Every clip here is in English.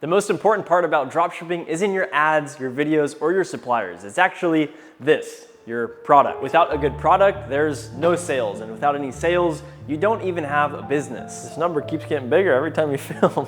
The most important part about dropshipping isn't your ads, your videos, or your suppliers. It's actually this, your product. Without a good product, there's no sales. And without any sales, you don't even have a business. This number keeps getting bigger every time you film.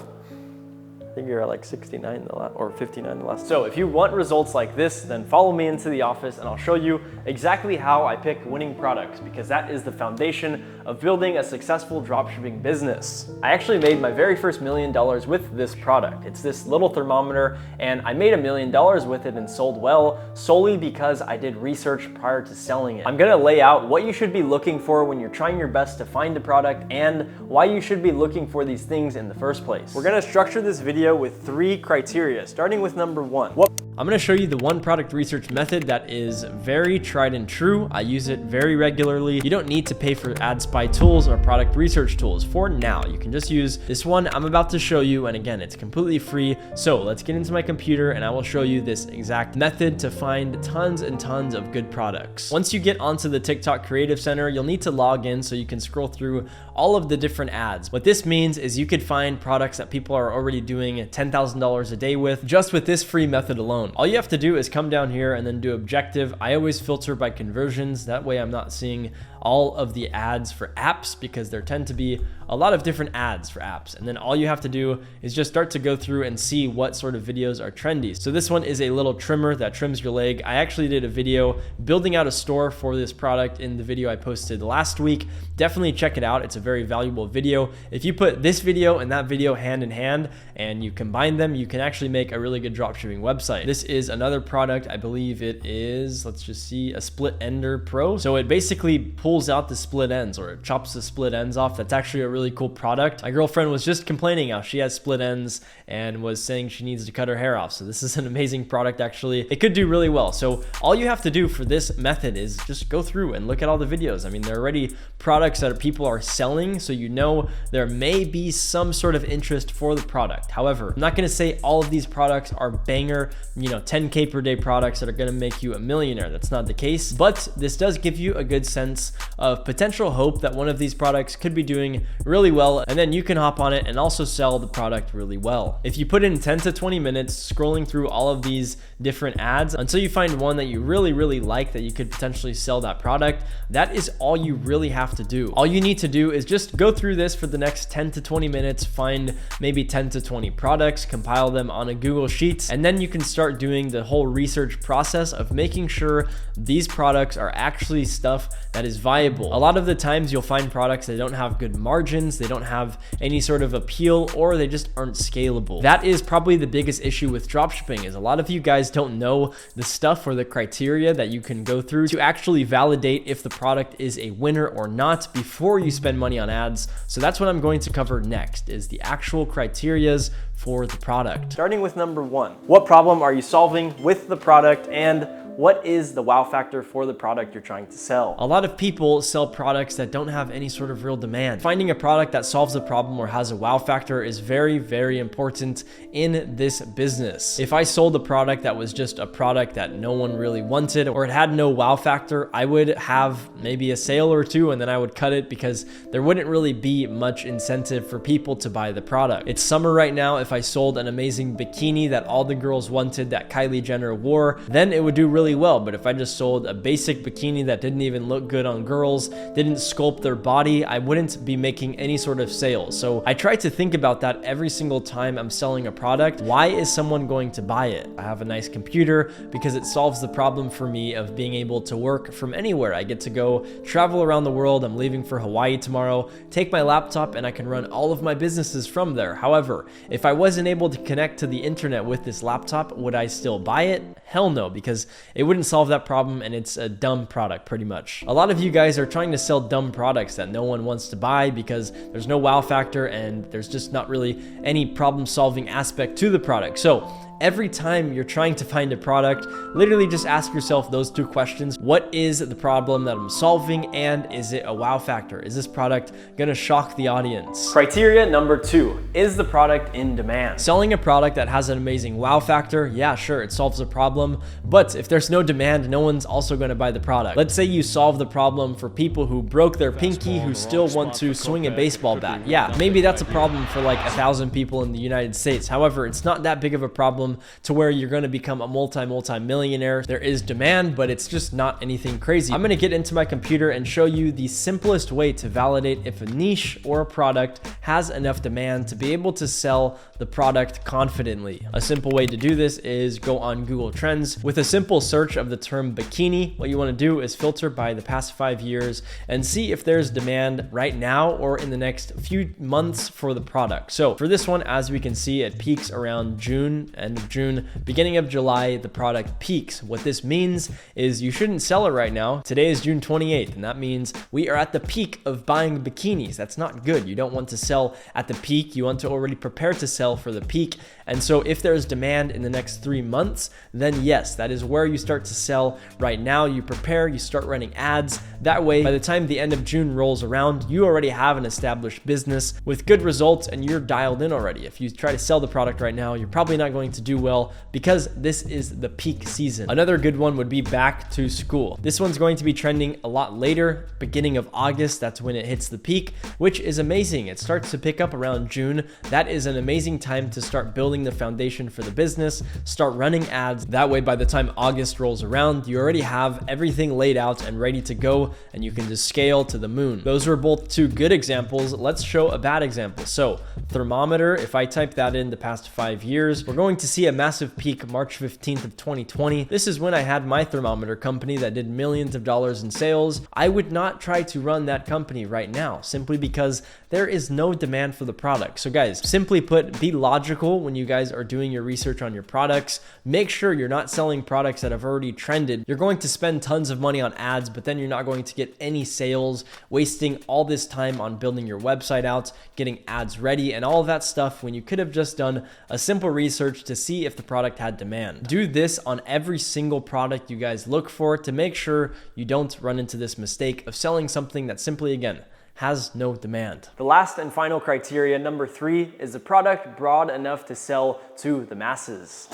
I think you're at like 69 or 59 the last. So if you want results like this, then follow me into the office and I'll show you exactly how I pick winning products, because that is the foundation of building a successful dropshipping business. I actually made my very first $1 million with this product. It's this little thermometer, and I made $1 million with it and sold well solely because I did research prior to selling it. I'm gonna lay out what you should be looking for when you're trying your best to find a product and why you should be looking for these things in the first place. We're gonna structure this video with 3 criteria, starting with number 1. I'm gonna show you the one product research method that is very tried and true. I use it very regularly. You don't need to pay for ad spy tools or product research tools for now. You can just use this one I'm about to show you, and again, it's completely free. So let's get into my computer and I will show you this exact method to find tons and tons of good products. Once you get onto the TikTok Creative Center, you'll need to log in so you can scroll through all of the different ads. What this means is you could find products that people are already doing $10,000 a day with just with this free method alone. All you have to do is come down here and then do objective. I always filter by conversions. That way I'm not seeing all of the ads for apps, because there tend to be a lot of different ads for apps. And then all you have to do is just start to go through and see what sort of videos are trendy. So this one is a little trimmer that trims your leg. I actually did a video building out a store for this product in the video I posted last week. Definitely check it out. It's a very valuable video. If you put this video and that video hand in hand and you combine them, you can actually make a really good dropshipping website. This is another product. I believe it is, let's just see, a Split Ender Pro. So it basically pulls out the split ends, or it chops the split ends off. That's actually a really cool product. My girlfriend was just complaining how she has split ends and was saying she needs to cut her hair off. So this is an amazing product. Actually, it could do really well. So all you have to do for this method is just go through and look at all the videos. I mean, there are already products that people are selling, so you know there may be some sort of interest for the product. However, I'm not going to say all of these products are banger, 10K per day products that are going to make you a millionaire. That's not the case, but this does give you a good sense of potential hope that one of these products could be doing really well, and then you can hop on it and also sell the product really well. If you put in 10 to 20 minutes scrolling through all of these different ads until you find one that you really like that you could potentially sell that product, that is all you really have to do. All you need to do is just go through this for the next 10 to 20 minutes, find maybe 10 to 20 products, compile them on a Google Sheets, and then you can start doing the whole research process of making sure these products are actually stuff that is viable. A lot of the times you'll find products that don't have good margins, they don't have any sort of appeal, or they just aren't scalable. That is probably the biggest issue with dropshipping, is a lot of you guys don't know the stuff or the criteria that you can go through to actually validate if the product is a winner or not before you spend money on ads. So that's what I'm going to cover next, is the actual criterias for the product. Starting with number 1, what problem are you solving with the product, and what is the wow factor for the product you're trying to sell? A lot of people sell products that don't have any sort of real demand. Finding a product that solves a problem or has a wow factor is very important in this business. If I sold a product that was just a product that no one really wanted, or it had no wow factor, I would have maybe a sale or two and then I would cut it, because there wouldn't really be much incentive for people to buy the product. It's summer right now. If I sold an amazing bikini that all the girls wanted that Kylie Jenner wore, then it would do really well. But if I just sold a basic bikini that didn't even look good on girls, didn't sculpt their body, I wouldn't be making any sort of sales. So I try to think about that every single time I'm selling a product. Why is someone going to buy it? I have a nice computer because it solves the problem for me of being able to work from anywhere. I get to go travel around the world. I'm leaving for Hawaii tomorrow, take my laptop, and I can run all of my businesses from there. However, if I wasn't able to connect to the internet with this laptop, would I still buy it? Hell no, because it wouldn't solve that problem, and it's a dumb product pretty much. A lot of you guys are trying to sell dumb products that no one wants to buy because there's no wow factor and there's just not really any problem solving aspect to the product. So every time you're trying to find a product, literally just ask yourself those two questions. What is the problem that I'm solving, and is it a wow factor? Is this product gonna shock the audience? Criteria number 2, is the product in demand? Selling a product that has an amazing wow factor, yeah, sure, it solves a problem, but if there's no demand, no one's also gonna buy the product. Let's say you solve the problem for people who broke their pinky who still want to swing a baseball bat. Yeah, maybe that's a problem for like 1,000 people in the United States. However, it's not that big of a problem to where you're gonna become a multi-millionaire. There is demand, but it's just not anything crazy. I'm gonna get into my computer and show you the simplest way to validate if a niche or a product has enough demand to be able to sell the product confidently. A simple way to do this is go on Google Trends. With a simple search of the term bikini, what you wanna do is filter by the past 5 years and see if there's demand right now or in the next few months for the product. So for this one, as we can see, it peaks around June, end of June, beginning of July, the product peaks. What this means is you shouldn't sell it right now. Today is June 28th, and that means we are at the peak of buying bikinis. That's not good. You don't want to sell at the peak. You want to already prepare to sell for the peak. And so if there's demand in the next 3 months, then yes, that is where you start to sell right now. You prepare, you start running ads. That way, by the time the end of June rolls around, you already have an established business with good results and you're dialed in already. If you try to sell the product right now, you're probably not going to do well because this is the peak season. Another good one would be back to school. This one's going to be trending a lot later, beginning of August. That's when it hits the peak, which is amazing. It starts to pick up around June. That is an amazing time to start building the foundation for the business, start running ads. That way, by the time August rolls around, you already have everything laid out and ready to go, and you can just scale to the moon. Those were both two good examples. Let's show a bad example. So thermometer, if I type that in the past 5 years, we're going to see a massive peak March 15th of 2020. This is when I had my thermometer company that did millions of dollars in sales. I would not try to run that company right now simply because there is no demand for the product. So guys, simply put, be logical when you guys are doing your research on your products. Make sure you're not selling products that have already trended. You're going to spend tons of money on ads, but then you're not going to get any sales, wasting all this time on building your website out, getting ads ready, and all of that stuff when you could have just done a simple research to see if the product had demand. Do this on every single product you guys look for to make sure you don't run into this mistake of selling something that simply, again, has no demand. The last and final criteria, number 3, is the product broad enough to sell to the masses.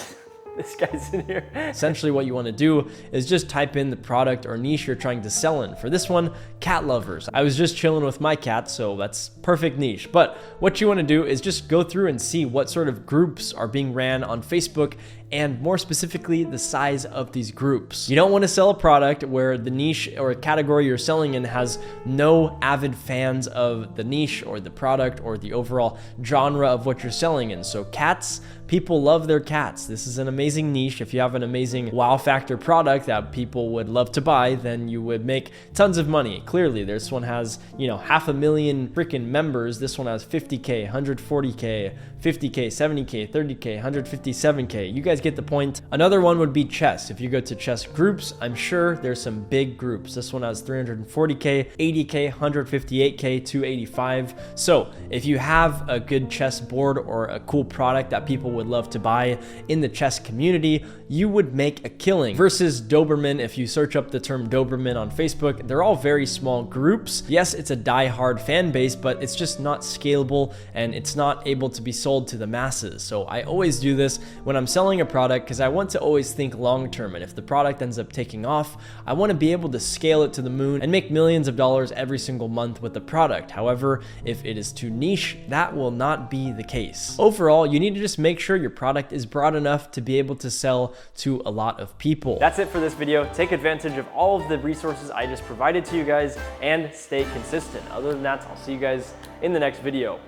This guy's in here. Essentially what you want to do is just type in the product or niche you're trying to sell in. For this one, cat lovers. I was just chilling with my cat, so that's perfect niche. But what you want to do is just go through and see what sort of groups are being ran on Facebook, and more specifically, the size of these groups. You don't want to sell a product where the niche or category you're selling in has no avid fans of the niche or the product or the overall genre of what you're selling in. So cats, people love their cats. This is an amazing niche. If you have an amazing wow factor product that people would love to buy, then you would make tons of money. Clearly, this one has, 500,000 freaking members. This one has 50K, 140K, 50K, 70K, 30K, 157K. You guys get the point. Another one would be chess. If you go to chess groups, I'm sure there's some big groups. This one has 340K, 80K, 158K, 285. So if you have a good chess board or a cool product that people would love to buy in the chess community, you would make a killing. Versus Doberman, if you search up the term Doberman on Facebook, they're all very small groups. Yes, it's a die-hard fan base, but it's just not scalable and it's not able to be sold to the masses. So I always do this when I'm selling a product because I want to always think long-term. And if the product ends up taking off, I want to be able to scale it to the moon and make millions of dollars every single month with the product. However, if it is too niche, that will not be the case. Overall, you need to just make sure your product is broad enough to be able to sell to a lot of people. That's it for this video. Take advantage of all of the resources I just provided to you guys and stay consistent. Other than that, I'll see you guys in the next video.